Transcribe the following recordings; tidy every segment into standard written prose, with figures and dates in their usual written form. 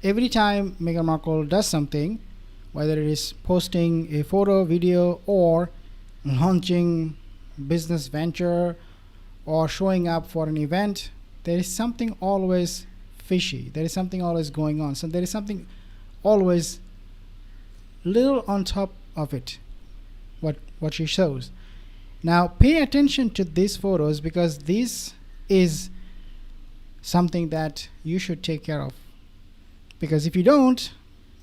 every time Meghan Markle does something, whether it is posting a photo, video, or launching business venture or showing up for an event, there is something always fishy. There is something always going on. So there is something always little on top of it, what she shows. Now pay attention to these photos, because this is something that you should take care of. Because if you don't,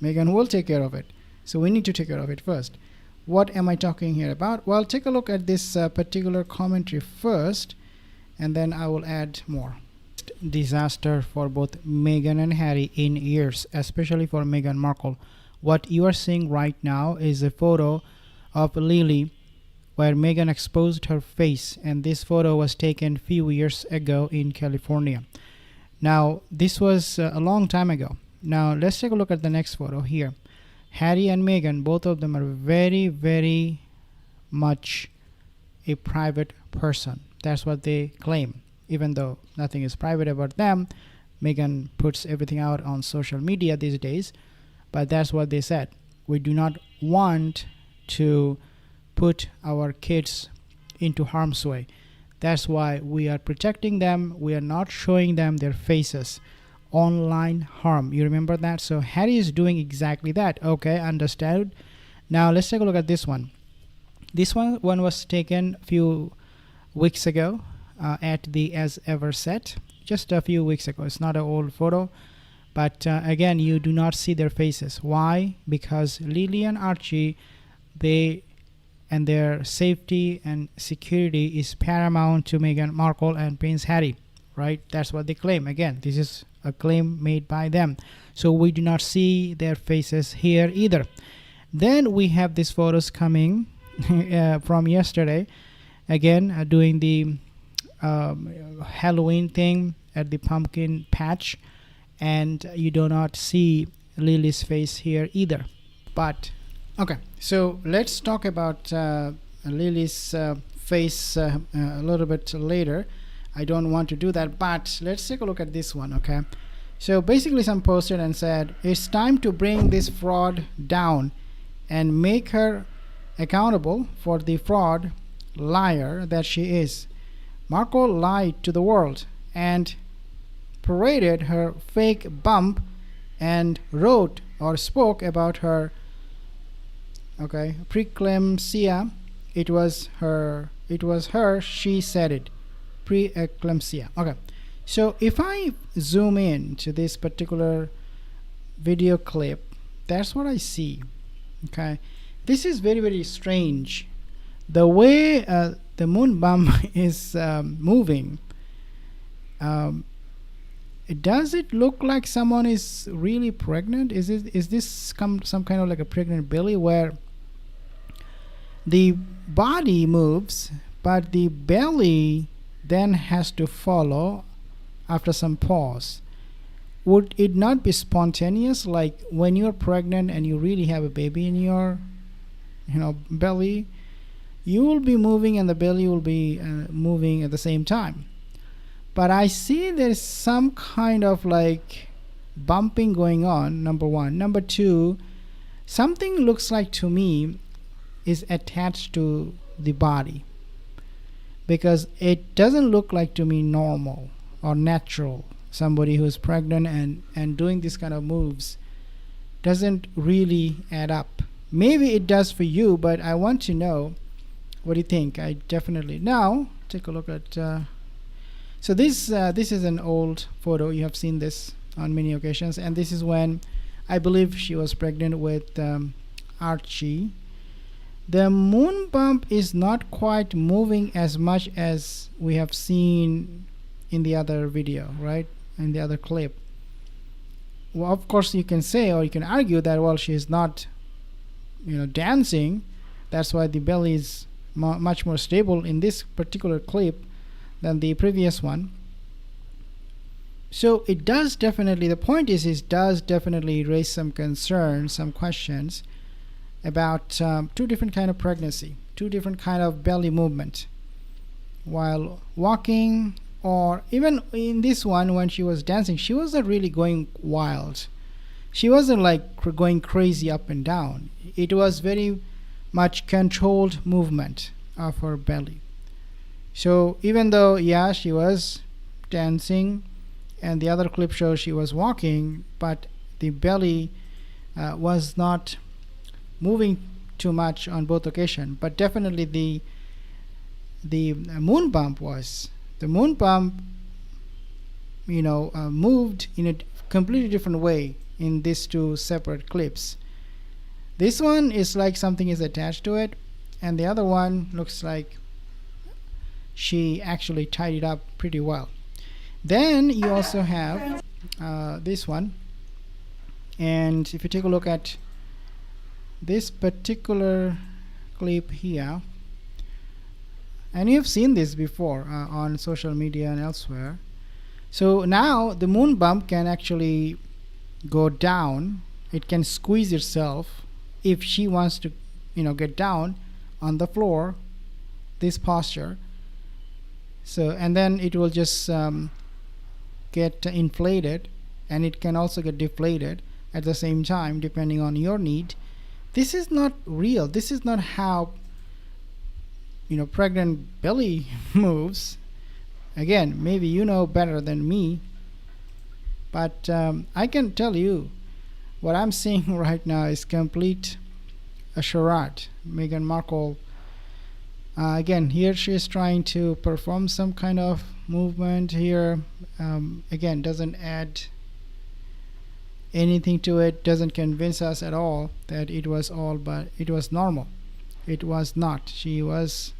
Meghan will take care of it. So we need to take care of it first. What am I talking here about? Well, take a look at this particular commentary first, and then I will add more. Disaster for both Meghan and Harry in years, especially for Meghan Markle. What you are seeing right now is a photo of Lily where Meghan exposed her face, and this photo was taken few years ago in California. Now this was a long time ago. Now let's take a look at the next photo here. Harry and Meghan, both of them are very, very much a private person. That's what they claim. Even though nothing is private about them, Meghan puts everything out on social media these days, but that's what they said. We do not want to put our kids into harm's way. That's why we are protecting them. We are not showing them their faces. Online harm, you remember that? So Harry is doing exactly that. Okay, understood. Now let's take a look at this one. This one was taken a few weeks ago at the As Ever set, just a few weeks ago. It's not an old photo, but again, you do not see their faces. Why? Because Lily and Archie, and their safety and security is paramount to Meghan Markle and Prince Harry, right? That's what they claim. Again, this is a claim made by them. So we do not see their faces here either. Then we have these photos coming from yesterday. Again, doing the Halloween thing at the pumpkin patch, and you do not see Lily's face here either. But okay, so let's talk about Lily's face a little bit later. I don't want to do that, but let's take a look at this one. Okay, so basically some posted and said it's time to bring this fraud down and make her accountable for the fraud liar that she is. Markle lied to the world and paraded her fake bump and wrote or spoke about her preeclampsia. It was her, she said it. Preeclampsia. Okay, so if I zoom in to this particular video clip, that's what I see. Okay, this is very, very strange. The way the moon bump is moving, does it look like someone is really pregnant? Is this some kind of like a pregnant belly where the body moves but the belly then has to follow after some pause? Would it not be spontaneous, like when you're pregnant and you really have a baby in your belly, you will be moving and the belly will be moving at the same time? But I see there's some kind of like bumping going on, number one. Number two, something looks like to me is attached to the body, because it doesn't look like to me normal or natural. Somebody who's pregnant and doing this kind of moves doesn't really add up. Maybe it does for you, but I want to know, what do you think? I definitely now take a look at so this is an old photo. You have seen this on many occasions, and this is when I believe she was pregnant with Archie. The moon bump is not quite moving as much as we have seen in the other video, right? In the other clip. Well, of course you can say, or you can argue that, well, she is not dancing, that's why the belly is much more stable in this particular clip than the previous one. So it does definitely, the point is it does definitely raise some concerns, some questions about two different kind of pregnancy, two different kind of belly movement while walking, or even in this one when she was dancing, she wasn't really going wild. she wasn't like going crazy up and down. It was very much controlled movement of her belly. So even though, yeah, she was dancing, and the other clip shows she was walking, but the belly was not moving too much on both occasions. But definitely the moon bump was. The moon bump, moved in a completely different way in these two separate clips. This one is like something is attached to it, and the other one looks like she actually tied it up pretty well. Then you also have this one, and if you take a look at this particular clip here, and you've seen this before on social media and elsewhere. So now the moon bump can actually go down. It can squeeze itself if she wants to get down on the floor, this posture. So, and then it will just get inflated, and it can also get deflated at the same time depending on your need. This is not real. This is not how pregnant belly moves. Again, maybe you know better than me, but I can tell you what I'm seeing right now is complete a charade. Meghan Markle, again, here she is trying to perform some kind of movement here. Again, doesn't add anything to it, doesn't convince us at all that it was all, but it was normal. It was not. She was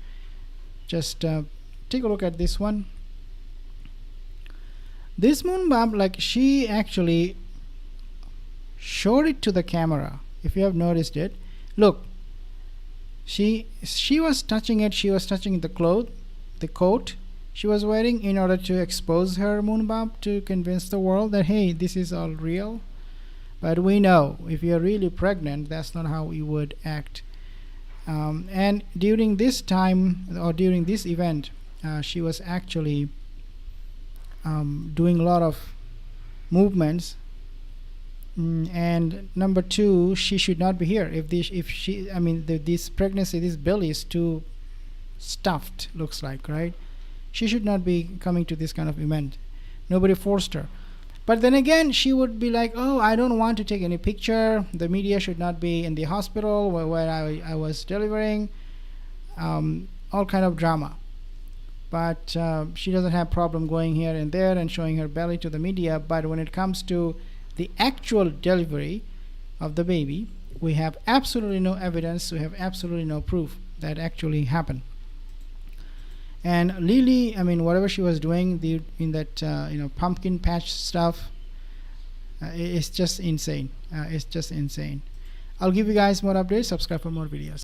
just take a look at this one. This moon bump, like, she actually showed it to the camera. If you have noticed it, look, she was touching it. She was touching the coat she was wearing in order to expose her moon bump, to convince the world that, hey, this is all real. But we know if you're really pregnant, that's not how you would act. And during this time, or during this event, she was actually doing a lot of movements. And number two, she should not be here. This pregnancy, this belly is too stuffed, looks like, right? She should not be coming to this kind of event. Nobody forced her. But then again, she would be like, oh, I don't want to take any picture. The media should not be in the hospital where I was delivering. All kind of drama. But she doesn't have problem going here and there and showing her belly to the media. But when it comes to the actual delivery of the baby, we have absolutely no evidence. We have absolutely no proof that actually happened. And Lily, whatever she was doing in that pumpkin patch stuff, it's just insane. It's just insane. I'll give you guys more updates. Subscribe for more videos.